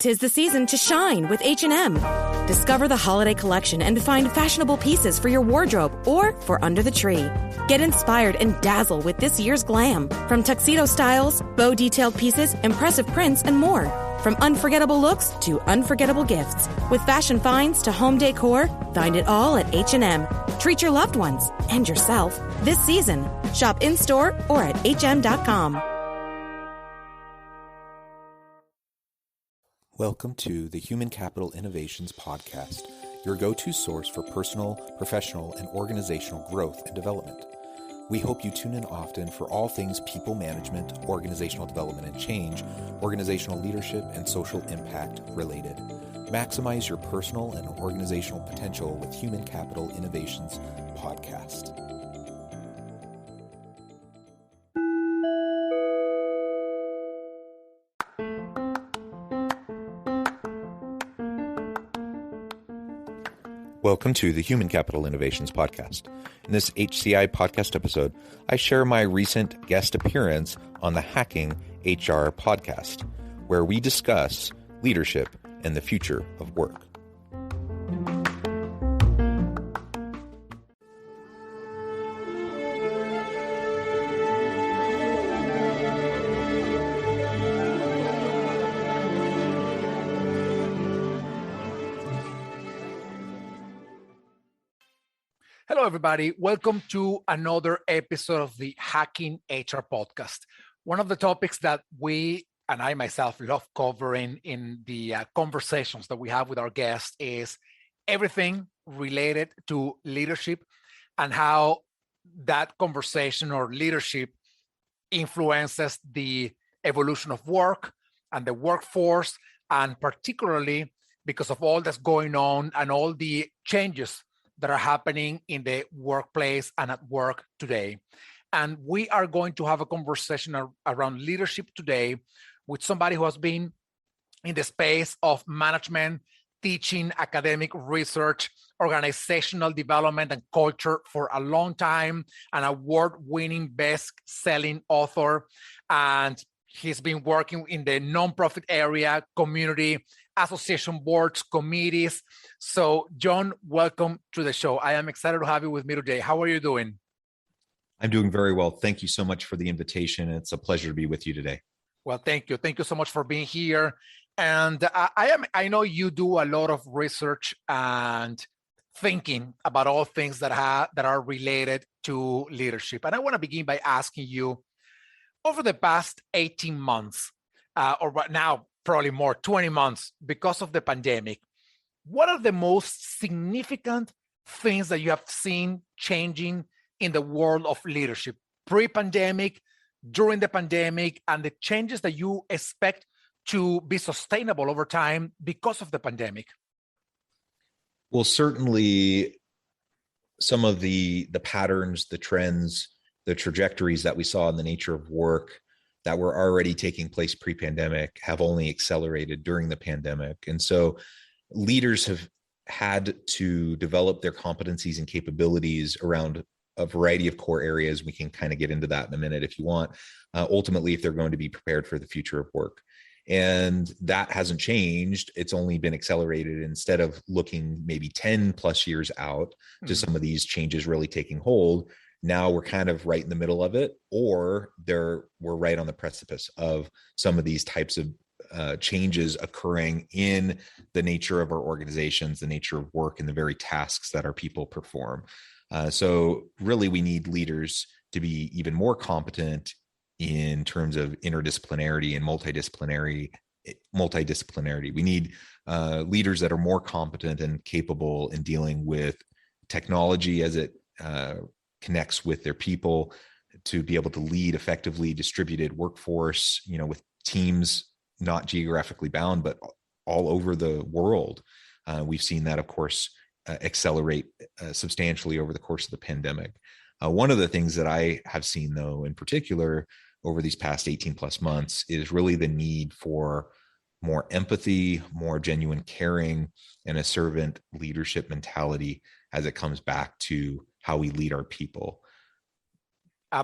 'Tis the season to shine with H&M. Discover the holiday collection and find fashionable pieces for your wardrobe or for under the tree. Get inspired and dazzle with this year's glam. From tuxedo styles, bow detailed pieces, impressive prints, and more. From unforgettable looks to unforgettable gifts. With fashion finds to home decor, find it all at H&M. Treat your loved ones and yourself this season. Shop in-store or at hm.com. Welcome to the Human Capital Innovations Podcast, your go-to source for personal, professional, and organizational growth and development. We hope you tune in often for all things people management, organizational development and change, organizational leadership, and social impact related. Maximize your personal and organizational potential with Human Capital Innovations Podcast. Welcome to the Human Capital Innovations Podcast. In this HCI podcast episode, I share my recent guest appearance on the Hacking HR podcast, where we discuss leadership and the future of work. Hello, everybody. Welcome to another episode of the Hacking HR podcast. One of the topics that we and I myself love covering in the conversations that we have with our guests is everything related to leadership and how that conversation or leadership influences the evolution of work and the workforce, and particularly because of all that's going on and all the changes that are happening in the workplace and at work today. And we are going to have a conversation around leadership today with somebody who has been in the space of management, teaching, academic research, organizational development, and culture for a long time, an award-winning best-selling author. And he's been working in the nonprofit area, community, association boards, committees. So, John, welcome to the show. I am excited to have you with me today. How are you doing? I'm doing very well. Thank you so much for the invitation. It's a pleasure to be with you today. Well, thank you. Thank you so much for being here. And I know you do a lot of research and thinking about all things that are related to leadership. And I want to begin by asking you, over the past 18 months, or right now, probably more, 20 months, because of the pandemic, what are the most significant things that you have seen changing in the world of leadership, pre-pandemic, during the pandemic, and the changes that you expect to be sustainable over time because of the pandemic? Well, certainly some of the patterns, the trends, the trajectories that we saw in the nature of work that were already taking place pre-pandemic have only accelerated during the pandemic. And so leaders have had to develop their competencies and capabilities around a variety of core areas. We can kind of get into that in a minute if you want, ultimately, if they're going to be prepared for the future of work. And that hasn't changed. It's only been accelerated. Instead of looking maybe 10 plus years out to some of these changes really taking hold, now we're kind of right in the middle of it, or we're right on the precipice of some of these types of changes occurring in the nature of our organizations, the nature of work, and the very tasks that our people perform. So really, we need leaders to be even more competent in terms of interdisciplinarity and multidisciplinarity. We need leaders that are more competent and capable in dealing with technology as it connects with their people, to be able to lead effectively distributed workforce, with teams not geographically bound, but all over the world. We've seen that, of course, accelerate substantially over the course of the pandemic. One of the things that I have seen, though, in particular over these past 18 plus months, is really the need for more empathy, more genuine caring, and a servant leadership mentality as it comes back to how we lead our people.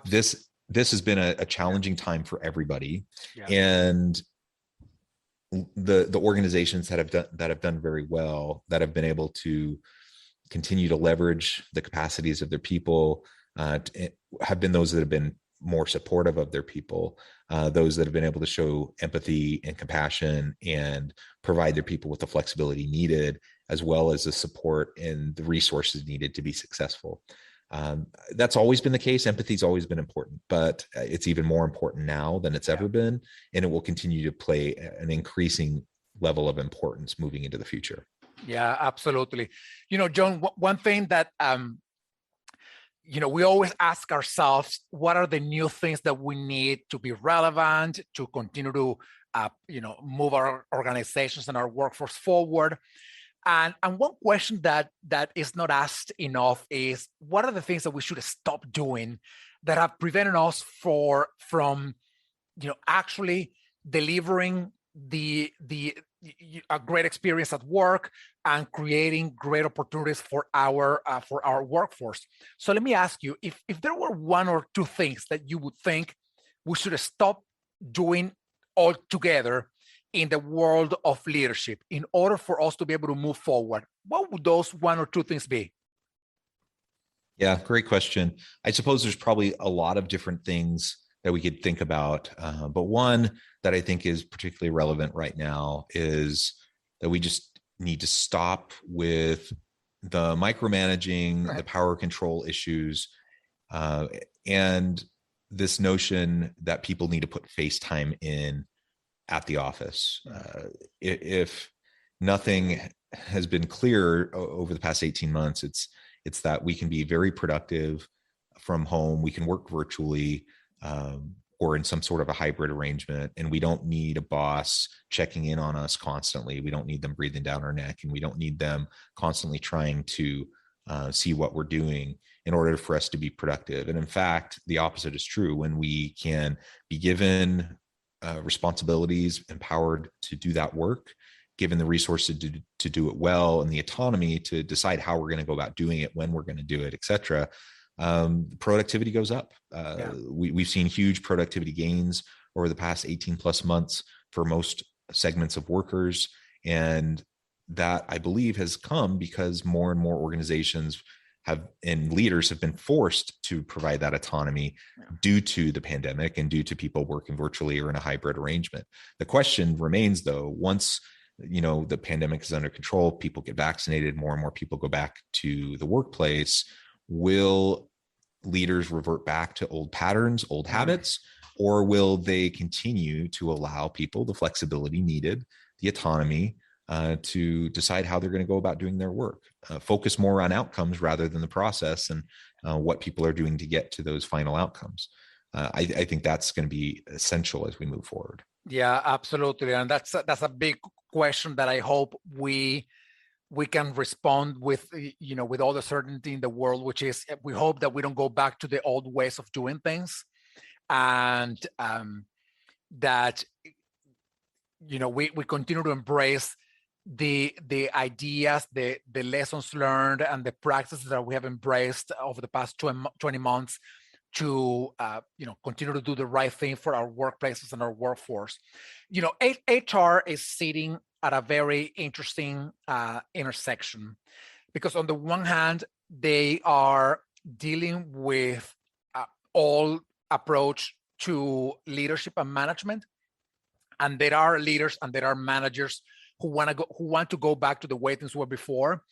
This has been a challenging time for everybody. Yeah. And the organizations that have done very well, that have been able to continue to leverage the capacities of their people, have been those that have been more supportive of their people, those that have been able to show empathy and compassion and provide their people with the flexibility needed, as well as the support and the resources needed to be successful. That's always been the case. Empathy's always been important, but it's even more important now than it's ever been. And it will continue to play an increasing level of importance moving into the future. Yeah, absolutely. John, one thing that, we always ask ourselves, what are the new things that we need to be relevant, to continue to, move our organizations and our workforce forward? And one question that is not asked enough is, what are the things that we should stop doing that have prevented us from actually delivering a great experience at work and creating great opportunities for our workforce? So let me ask you, if there were one or two things that you would think we should stop doing altogether in the world of leadership in order for us to be able to move forward, what would those one or two things be? Yeah, great question. I suppose there's probably a lot of different things that we could think about. But one that I think is particularly relevant right now is that we just need to stop with the micromanaging, the power control issues, and this notion that people need to put face time in at the office. If nothing has been clear over the past 18 months, it's that we can be very productive from home. We can work virtually, or in some sort of a hybrid arrangement, and we don't need a boss checking in on us constantly. We don't need them breathing down our neck, and we don't need them constantly trying to see what we're doing in order for us to be productive. And in fact, the opposite is true. When we can be given responsibilities, empowered to do that work, given the resources to do it well, and the autonomy to decide how we're going to go about doing it, when we're going to do it, et cetera, productivity goes up. We've seen huge productivity gains over the past 18 plus months for most segments of workers. And that, I believe, has come because more and more organizations and leaders have been forced to provide that autonomy due to the pandemic and due to people working virtually or in a hybrid arrangement. The question remains, though, once the pandemic is under control, people get vaccinated, more and more people go back to the workplace, will leaders revert back to old patterns, old habits, or will they continue to allow people the flexibility needed, the autonomy to decide how they're going to go about doing their work, focus more on outcomes rather than the process and what people are doing to get to those final outcomes? I think that's going to be essential as we move forward. Yeah, absolutely. And that's a big question that I hope we can respond with, with all the certainty in the world, which is, we hope that we don't go back to the old ways of doing things, and that, we continue to embrace the ideas, the lessons learned, and the practices that we have embraced over the past 20 months to continue to do the right thing for our workplaces and our workforce. HR is sitting at a very interesting intersection, because on the one hand, they are dealing with all approach to leadership and management, and there are leaders and there are managers who want to go back to the way things were before.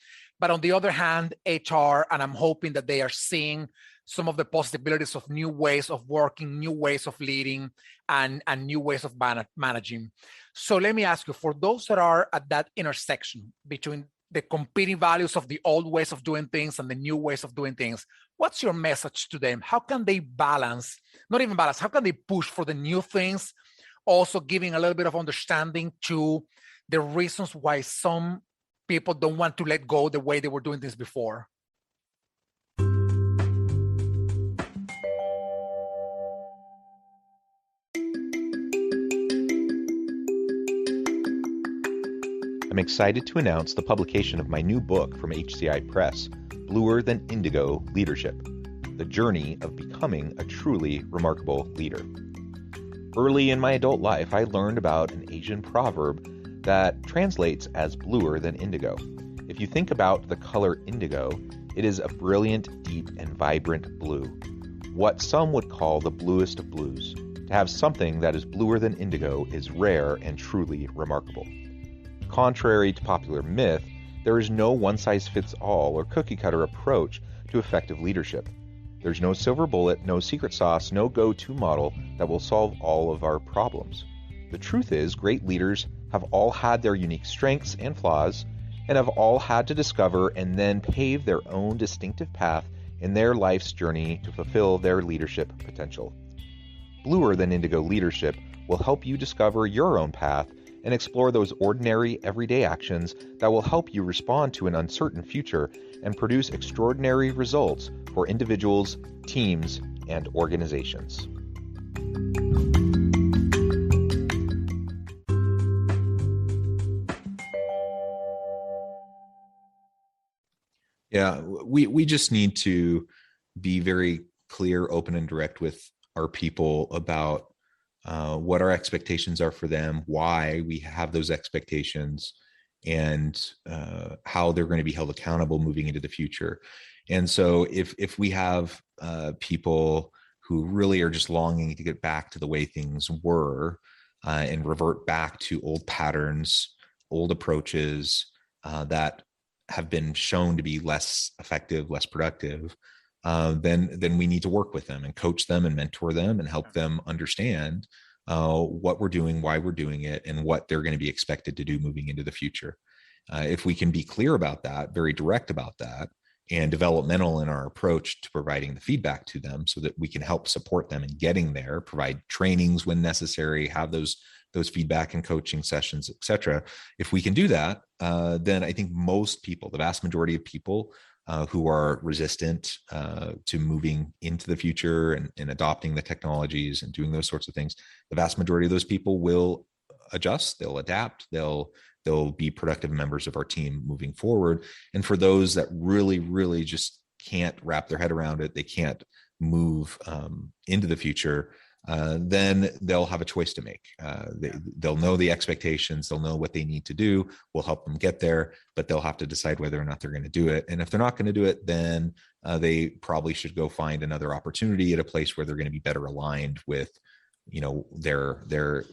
But on the other hand, HR, and I'm hoping that they are seeing some of the possibilities of new ways of working, new ways of leading, and new ways of managing. So let me ask you, for those that are at that intersection between the competing values of the old ways of doing things and the new ways of doing things, what's your message to them? How can they how can they push for the new things, also giving a little bit of understanding to the reasons why some people don't want to let go the way they were doing things before? I'm excited to announce the publication of my new book from HCI Press, Bluer Than Indigo Leadership: The Journey of Becoming a Truly Remarkable Leader. Early in my adult life, I learned about an Asian proverb that translates as bluer than indigo. If you think about the color indigo, it is a brilliant, deep, and vibrant blue, what some would call the bluest of blues. To have something that is bluer than indigo is rare and truly remarkable. Contrary to popular myth, there is no one-size-fits-all or cookie-cutter approach to effective leadership. There's no silver bullet, no secret sauce, no go-to model that will solve all of our problems. The truth is, great leaders have all had their unique strengths and flaws, and have all had to discover and then pave their own distinctive path in their life's journey to fulfill their leadership potential. Bluer than indigo leadership will help you discover your own path and explore those ordinary, everyday actions that will help you respond to an uncertain future and produce extraordinary results for individuals, teams, and organizations. Yeah, we just need to be very clear, open, and direct with our people about what our expectations are for them, why we have those expectations, and how they're going to be held accountable moving into the future. And so if we have people who really are just longing to get back to the way things were and revert back to old patterns, old approaches that have been shown to be less effective, less productive, then we need to work with them and coach them and mentor them and help them understand what we're doing, why we're doing it, and what they're going to be expected to do moving into the future. If we can be clear about that, very direct about that, and developmental in our approach to providing the feedback to them so that we can help support them in getting there, provide trainings when necessary, have those feedback and coaching sessions, et cetera. If we can do that, then I think most people, the vast majority of people who are resistant to moving into the future and adopting the technologies and doing those sorts of things, the vast majority of those people will adjust, they'll adapt, they'll be productive members of our team moving forward. And for those that really just can't wrap their head around it, they can't move into the future, then they'll have a choice to make. They'll know the expectations, they'll know what they need to do. We'll help them get there, but they'll have to decide whether or not they're going to do it. And if they're not going to do it, then they probably should go find another opportunity at a place where they're going to be better aligned with, their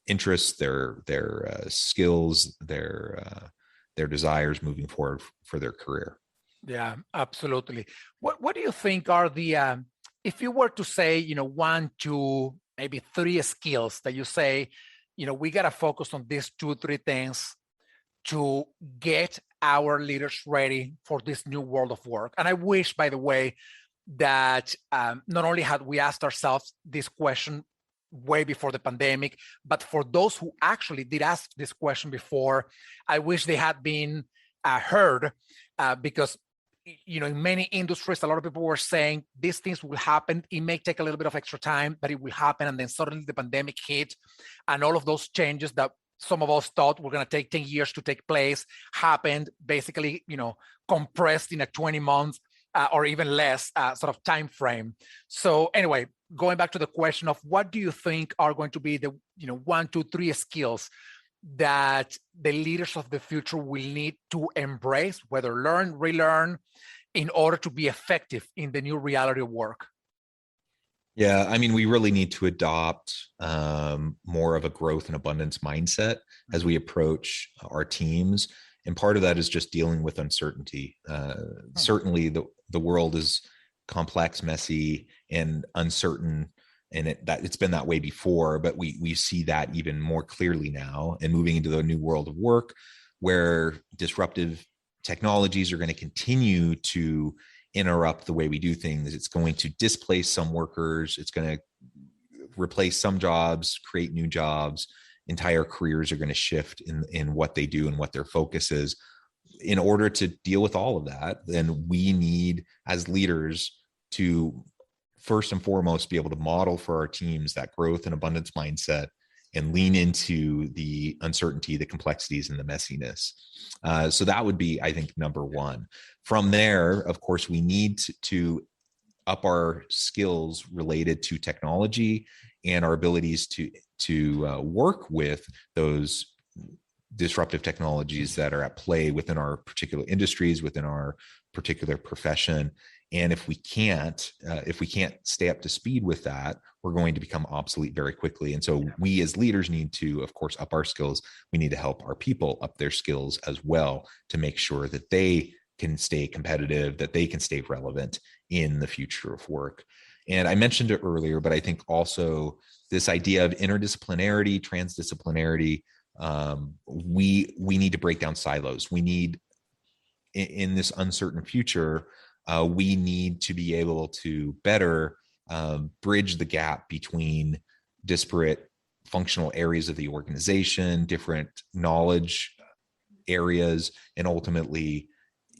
interests, their skills, their desires moving forward for their career. Yeah, absolutely. What do you think are the if you were to say, 1, 2, maybe 3 skills that you say, we got to focus on these 2, 3 things to get our leaders ready for this new world of work? And I wish, by the way, that not only had we asked ourselves this question way before the pandemic, but for those who actually did ask this question before, I wish they had been heard because in many industries, a lot of people were saying these things will happen. It may take a little bit of extra time, but it will happen. And then suddenly the pandemic hit, and all of those changes that some of us thought were going to take 10 years to take place happened, basically, compressed in a 20 months or even less sort of time frame. So anyway, going back to the question of what do you think are going to be the 1, 2, 3 skills that the leaders of the future will need to embrace, whether learn, relearn, in order to be effective in the new reality of work? Yeah, I mean, we really need to adopt more of a growth and abundance mindset as we approach our teams. And part of that is just dealing with uncertainty. Certainly the world is complex, messy, and uncertain. And it's been that way before, but we see that even more clearly now, and moving into the new world of work where disruptive technologies are going to continue to interrupt the way we do things. It's going to displace some workers. It's going to replace some jobs, create new jobs. Entire careers are going to shift in what they do and what their focus is. In order to deal with all of that, then we need, as leaders, to first and foremost be able to model for our teams that growth and abundance mindset and lean into the uncertainty, the complexities, and the messiness. So that would be, I think, number one. From there, of course, we need to up our skills related to technology and our abilities to work with those disruptive technologies that are at play within our particular industries, within our particular profession. And if we can't stay up to speed with that, we're going to become obsolete very quickly. And so we as leaders need to, of course, up our skills. We need to help our people up their skills as well to make sure that they can stay competitive, that they can stay relevant in the future of work. And I mentioned it earlier, but I think also this idea of interdisciplinarity, transdisciplinarity, we need to break down silos. We need, in this uncertain future, we need to be able to better bridge the gap between disparate functional areas of the organization, different knowledge areas, and ultimately,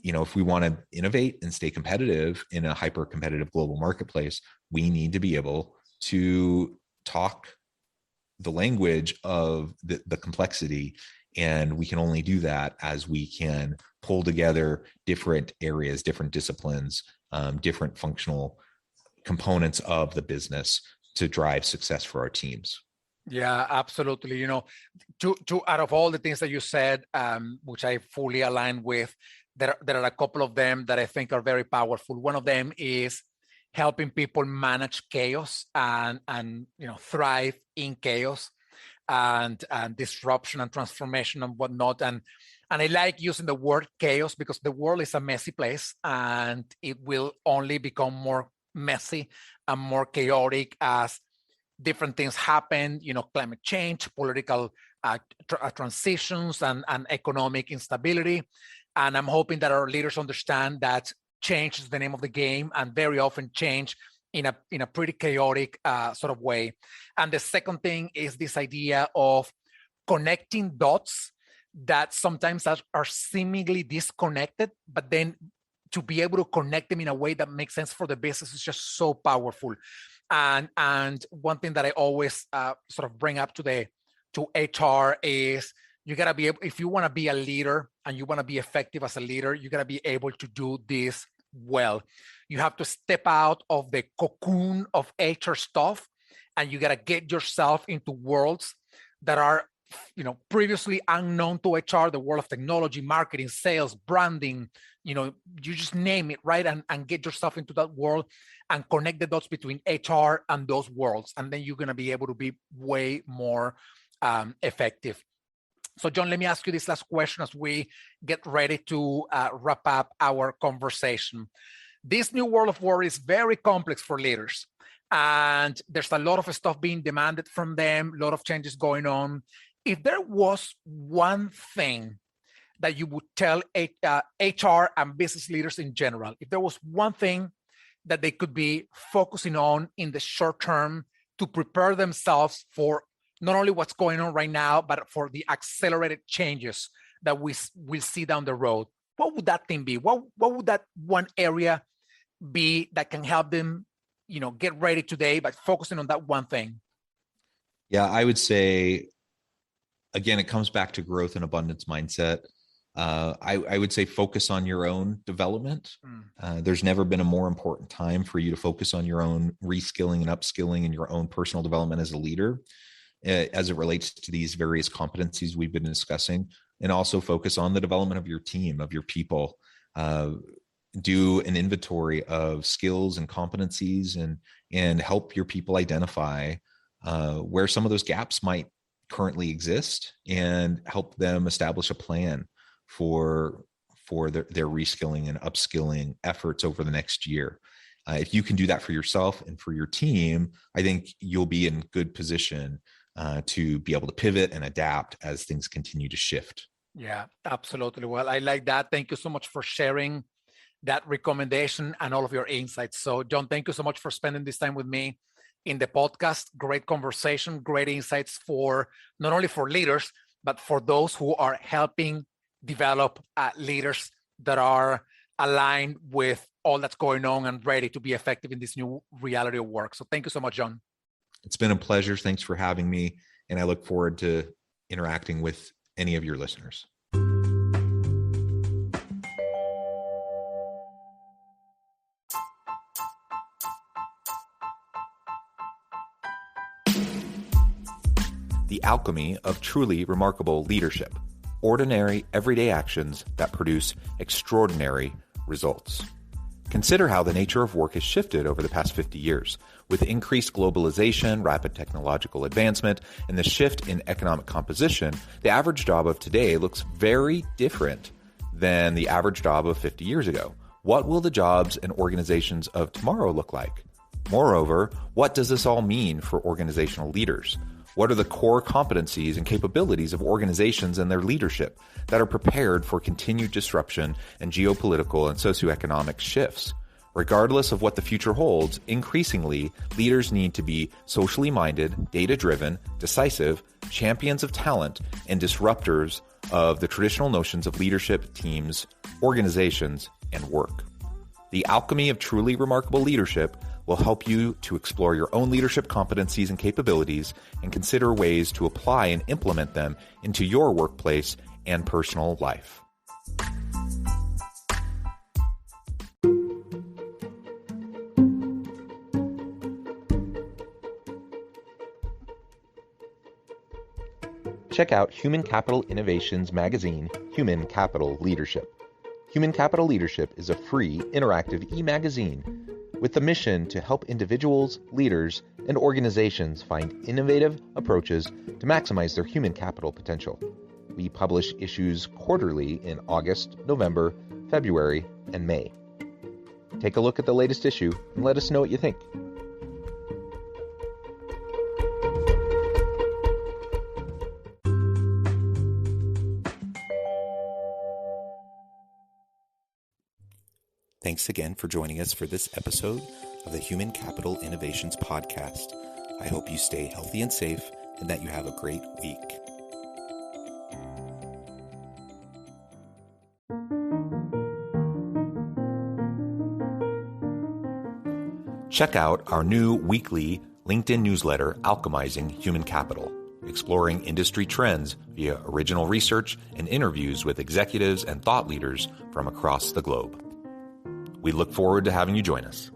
if we want to innovate and stay competitive in a hyper-competitive global marketplace, we need to be able to talk the language of the complexity. And we can only do that as we can pull together different areas, different disciplines, different functional components of the business to drive success for our teams. Yeah, absolutely. To out of all the things that you said, which I fully align with, there are a couple of them that I think are very powerful. One of them is helping people manage chaos and thrive in chaos and disruption and transformation and whatnot. And I like using the word chaos because the world is a messy place and it will only become more messy and more chaotic as different things happen, climate change, political transitions, and economic instability. And I'm hoping that our leaders understand that change is the name of the game, and very often change in a pretty chaotic sort of way. And the second thing is this idea of connecting dots that sometimes are seemingly disconnected, but then to be able to connect them in a way that makes sense for the business is just so powerful. And one thing that I always sort of bring up to HR is you gotta be able, if you want to be a leader and you want to be effective as a leader, you gotta be able to do this well. You have to step out of the cocoon of HR stuff, and you gotta get yourself into worlds that are, previously unknown to HR, the world of technology, marketing, sales, branding, you just name it, right? And get yourself into that world and connect the dots between HR and those worlds. And then you're gonna be able to be way more effective. So John, let me ask you this last question as we get ready to wrap up our conversation. This new world of work is very complex for leaders, and there's a lot of stuff being demanded from them, a lot of changes going on. If there was one thing that you would tell HR and business leaders in general, if there was one thing that they could be focusing on in the short term to prepare themselves for not only what's going on right now, but for the accelerated changes that we will see down the road, what would that thing be? What would that one area be that can help them, get ready today, but focusing on that one thing? Yeah, I would say, again, it comes back to growth and abundance mindset. I would say focus on your own development. There's never been a more important time for you to focus on your own reskilling and upskilling and your own personal development as a leader, as it relates to these various competencies we've been discussing, and also focus on the development of your team, of your people. Do an inventory of skills and competencies and help your people identify where some of those gaps might currently exist and help them establish a plan for their reskilling and upskilling efforts over the next year. If you can do that for yourself and for your team, I think you'll be in good position to be able to pivot and adapt as things continue to shift. Yeah, absolutely. Well, I like that. Thank you so much for sharing that recommendation and all of your insights. So, John, thank you so much for spending this time with me in the podcast. Great conversation, great insights for not only for leaders, but for those who are helping develop leaders that are aligned with all that's going on and ready to be effective in this new reality of work. So thank you so much, John. It's been a pleasure. Thanks for having me. And I look forward to interacting with any of your listeners. alchemy of truly remarkable leadership. Ordinary, everyday actions that produce extraordinary results. Consider how the nature of work has shifted over the past 50 years. With increased globalization, rapid technological advancement, and the shift in economic composition, the average job of today looks very different than the average job of 50 years ago. What will the jobs and organizations of tomorrow look like? Moreover, what does this all mean for organizational leaders? What are the core competencies and capabilities of organizations and their leadership that are prepared for continued disruption and geopolitical and socioeconomic shifts? Regardless of what the future holds, increasingly, leaders need to be socially minded, data-driven, decisive, champions of talent, and disruptors of the traditional notions of leadership, teams, organizations, and work. The alchemy of truly remarkable leadership will help you to explore your own leadership competencies and capabilities and consider ways to apply and implement them into your workplace and personal life. Check out Human Capital Innovations magazine, Human Capital Leadership. Human Capital Leadership is a free, interactive e-magazine with the mission to help individuals, leaders, and organizations find innovative approaches to maximize their human capital potential. We publish issues quarterly in August, November, February, and May. Take a look at the latest issue and let us know what you think. Thanks again for joining us for this episode of the Human Capital Innovations Podcast. I hope you stay healthy and safe and that you have a great week. Check out our new weekly LinkedIn newsletter, Alchemizing Human Capital, exploring industry trends via original research and interviews with executives and thought leaders from across the globe. We look forward to having you join us.